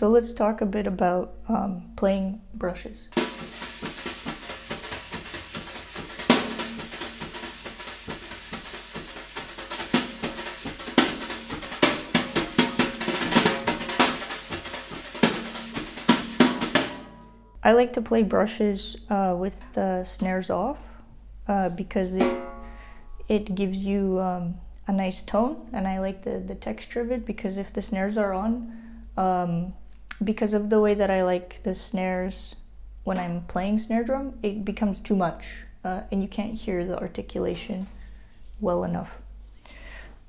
So let's talk a bit about playing brushes. I like to play brushes with the snares off because it gives you a nice tone, and I like the texture of it, because if the snares are on, because of the way that I like the snares when I'm playing snare drum, it becomes too much and you can't hear the articulation well enough.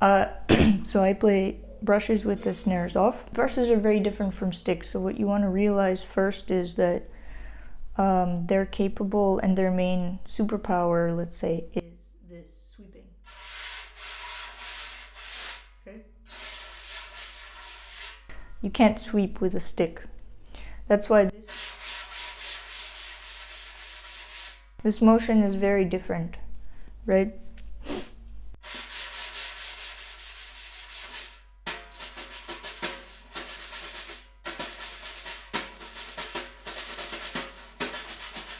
So I play brushes with the snares off. Brushes are very different from sticks, so what you want to realize first is that they're capable, and their main superpower, let's say, is this sweeping. Okay? You can't sweep with a stick. That's why this motion is very different, right?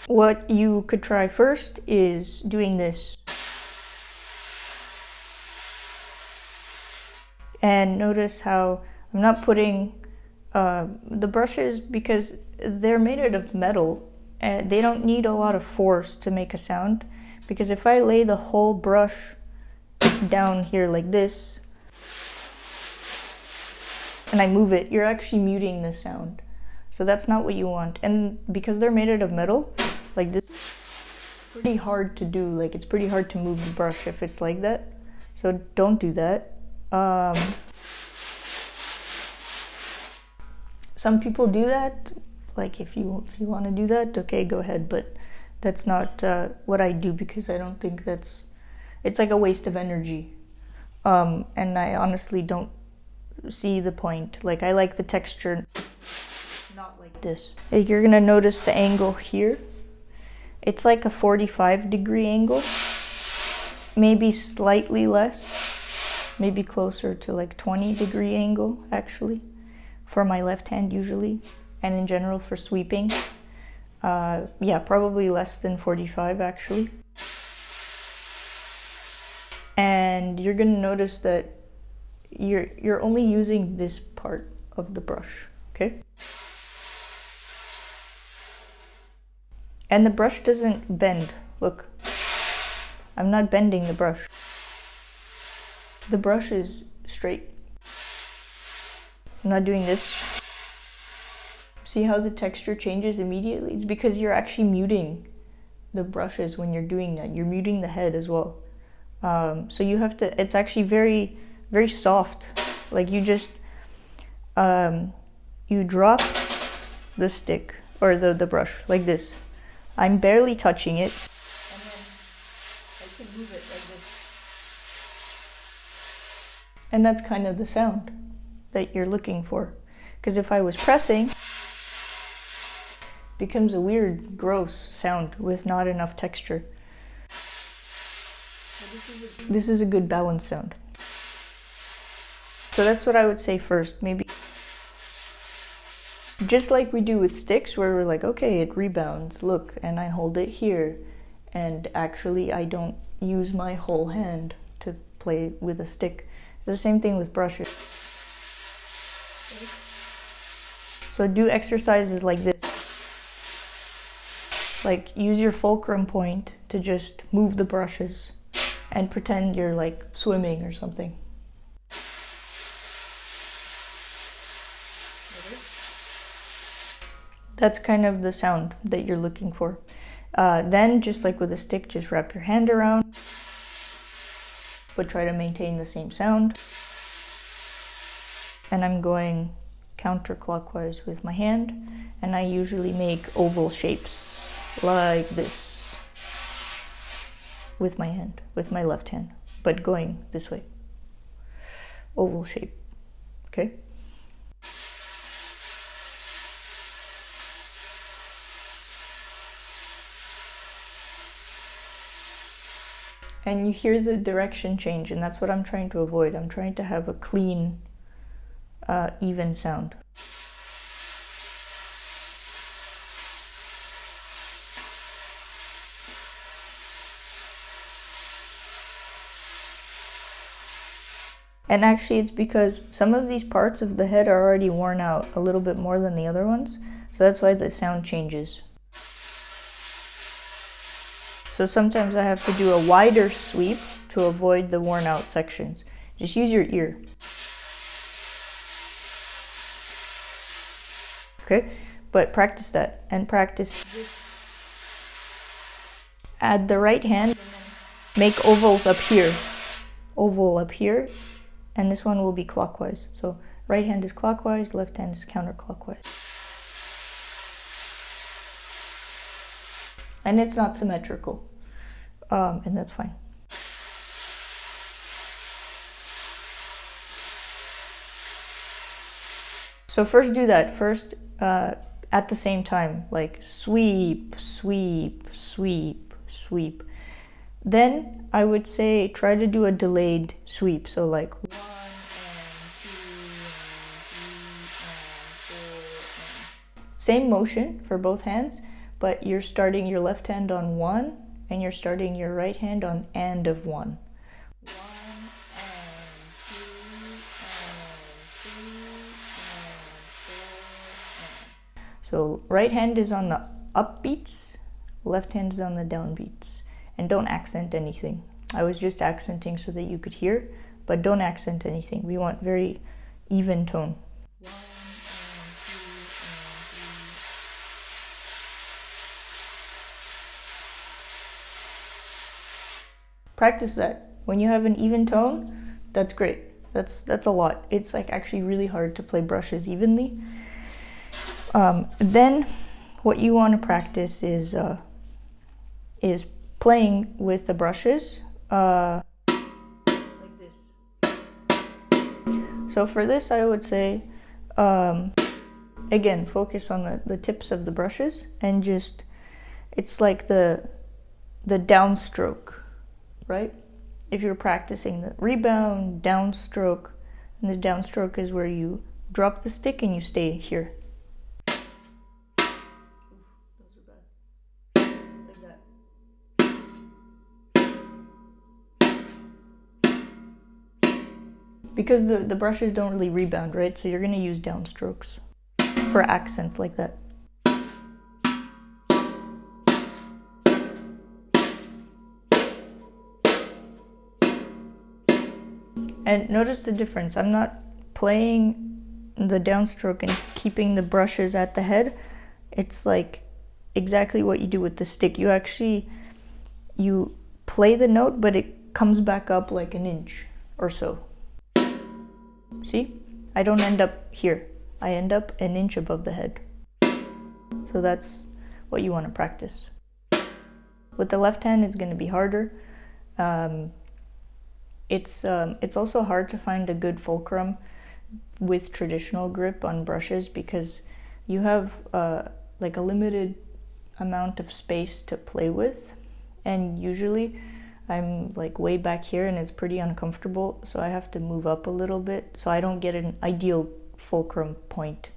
What you could try first is doing this. And notice how I'm not putting the brushes, because they're made out of metal, and they don't need a lot of force to make a sound. Because if I lay the whole brush down here like this, and I move it, you're actually muting the sound. So that's not what you want. And because they're made out of metal, like this, it's pretty hard to do. Like, it's pretty hard to move the brush if it's like that. So don't do that. Some people do that. Like, if you want to do that, okay, go ahead. But that's not what I do, because I don't think it's like a waste of energy. And I honestly don't see the point. Like, I like the texture not like this. You're gonna notice the angle here. It's like a 45-degree angle, maybe slightly less, maybe closer to like 20-degree angle actually, for my left hand usually, and in general for sweeping. Yeah, probably less than 45 actually. And you're gonna notice that you're only using this part of the brush, okay? And the brush doesn't bend. Look, I'm not bending the brush. The brush is straight. I'm not doing this. See how the texture changes immediately? It's because you're actually muting the brushes when you're doing that. You're muting the head as well. So you have to, it's actually very, very soft. Like, you just, you drop the stick or the brush like this. I'm barely touching it, and then I can move it like this. And that's kind of the sound that you're looking for. Because if I was pressing, it becomes a weird, gross sound with not enough texture. This is a good balance sound. So that's what I would say first. Maybe just like we do with sticks, where we're like, okay, it rebounds, look, and I hold it here, and actually I don't use my whole hand to play with a stick. It's the same thing with brushes. So do exercises like this. Like, use your fulcrum point to just move the brushes and pretend you're like swimming or something. That's kind of the sound that you're looking for. Then, just like with a stick, just wrap your hand around, but try to maintain the same sound. And I'm going counterclockwise with my hand, and I usually make oval shapes like this with my hand, with my left hand, but going this way. Oval shape, okay? And you hear the direction change, and that's what I'm trying to avoid. I'm trying to have a clean, even sound. And actually it's because some of these parts of the head are already worn out a little bit more than the other ones. So that's why the sound changes. So sometimes I have to do a wider sweep to avoid the worn out sections. Just use your ear. Okay, but practice that and practice. Add the right hand, make ovals up here. Oval up here, and this one will be clockwise. So right hand is clockwise, left hand is counterclockwise. And it's not symmetrical, and that's fine. So first do that, first at the same time, like sweep, sweep, sweep, sweep. Then I would say try to do a delayed sweep, so like 1 and 2 and 3 and 4 and same motion for both hands, but you're starting your left hand on 1 and you're starting your right hand on and of 1. 1 and 2 and 3 and 4 and... So right hand is on the up beats, left hand is on the down beats. And don't accent anything. I was just accenting so that you could hear, but don't accent anything. We want very even tone. 1 and 2 and 3. Practice that. When you have an even tone, that's great. That's a lot. It's like actually really hard to play brushes evenly. Then what you want to practice is playing with the brushes like this. So for this I would say again focus on the tips of the brushes and just it's like the downstroke, right? If you're practicing the rebound, downstroke, and the downstroke is where you drop the stick and you stay here. Because the brushes don't really rebound, right? So you're going to use downstrokes for accents like that. And notice the difference. I'm not playing the downstroke and keeping the brushes at the head. It's like exactly what you do with the stick. You play the note, but it comes back up like an inch or so. See? I don't end up here. I end up an inch above the head. So that's what you want to practice. With the left hand, it's going to be harder. It's also hard to find a good fulcrum with traditional grip on brushes because you have like a limited amount of space to play with, and usually I'm like way back here and it's pretty uncomfortable, so I have to move up a little bit so I don't get an ideal fulcrum point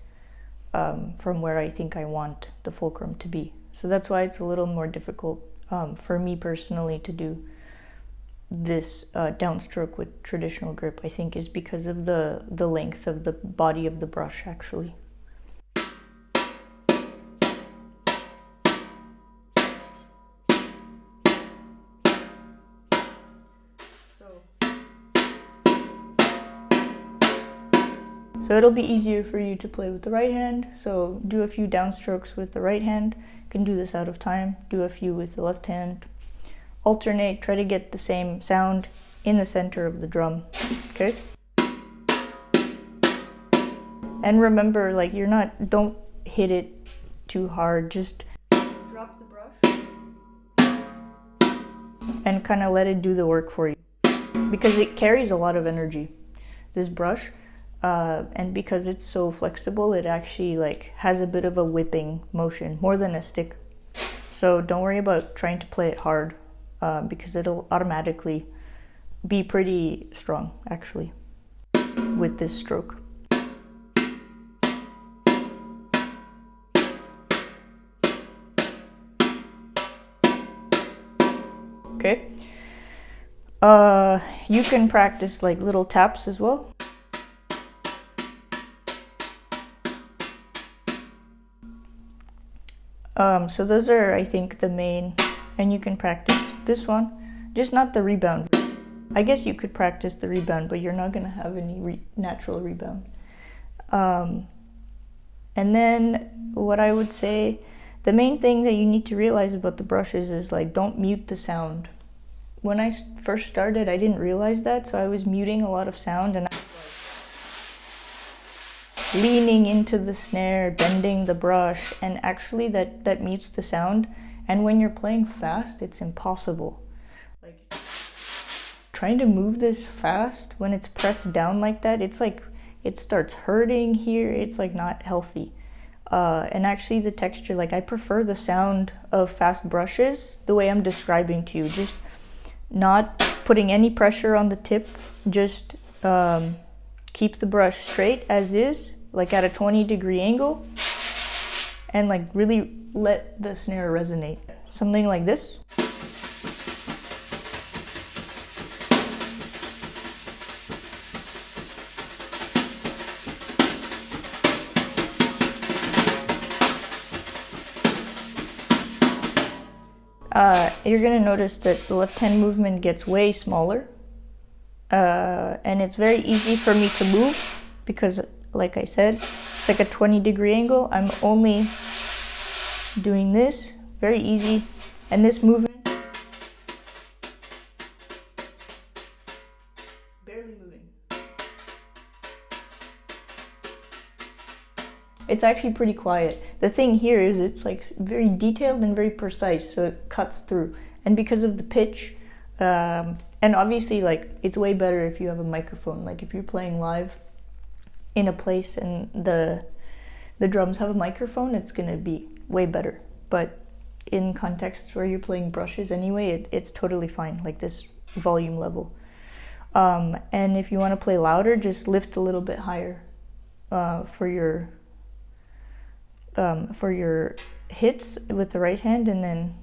from where I think I want the fulcrum to be. So that's why it's a little more difficult for me personally to do this downstroke with traditional grip, I think, is because of the length of the body of the brush actually. So it'll be easier for you to play with the right hand. So do a few downstrokes with the right hand. You can do this out of time. Do a few with the left hand. Alternate, try to get the same sound in the center of the drum, okay? And remember, like don't hit it too hard. Just drop the brush and kind of let it do the work for you. Because it carries a lot of energy, this brush. And because it's so flexible, it actually like has a bit of a whipping motion, more than a stick. So don't worry about trying to play it hard, because it'll automatically be pretty strong actually with this stroke. Okay. You can practice like little taps as well. So those are, I think, the main, and you can practice this one, just not the rebound. I guess you could practice the rebound, but you're not gonna have any natural rebound. And then what I would say, the main thing that you need to realize about the brushes is like, don't mute the sound. When I first started, I didn't realize that, so I was muting a lot of sound and I was like leaning into the snare, bending the brush, and actually that mutes the sound. And when you're playing fast, it's impossible. Like trying to move this fast when it's pressed down like that, it's like it starts hurting here. It's like not healthy. And actually the texture, like I prefer the sound of fast brushes the way I'm describing to you, just not putting any pressure on the tip, just keep the brush straight as is, like at a 20-degree angle, and like really let the snare resonate. Something like this. You're gonna notice that the left hand movement gets way smaller, and it's very easy for me to move because, like I said, it's like a 20-degree angle. I'm only doing this, very easy, and this movement, barely moving. It's actually pretty quiet. The thing here is it's like very detailed and very precise, so it cuts through. And because of the pitch, and obviously like it's way better if you have a microphone. Like if you're playing live in a place and the drums have a microphone, it's gonna be way better. But in contexts where you're playing brushes anyway, it's totally fine, like this volume level. And if you want to play louder, just lift a little bit higher for your hits with the right hand, and then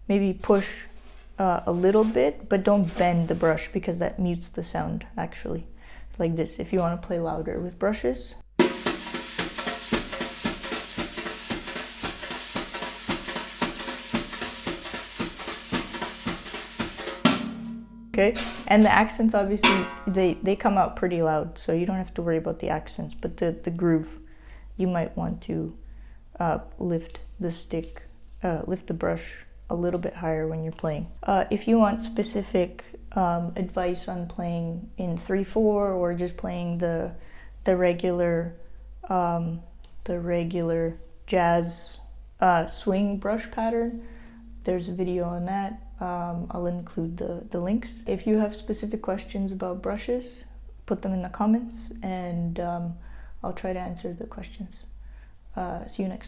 maybe push a little bit, but don't bend the brush because that mutes the sound actually. Like this, if you want to play louder with brushes. Okay, and the accents obviously, they come out pretty loud, so you don't have to worry about the accents, but the groove, you might want to lift the brush a little bit higher when you're playing. If you want specific advice on playing in 3/4 or just playing the regular jazz swing brush pattern, there's a video on that. I'll include the links. If you have specific questions about brushes, put them in the comments, and I'll try to answer the questions. See you next time.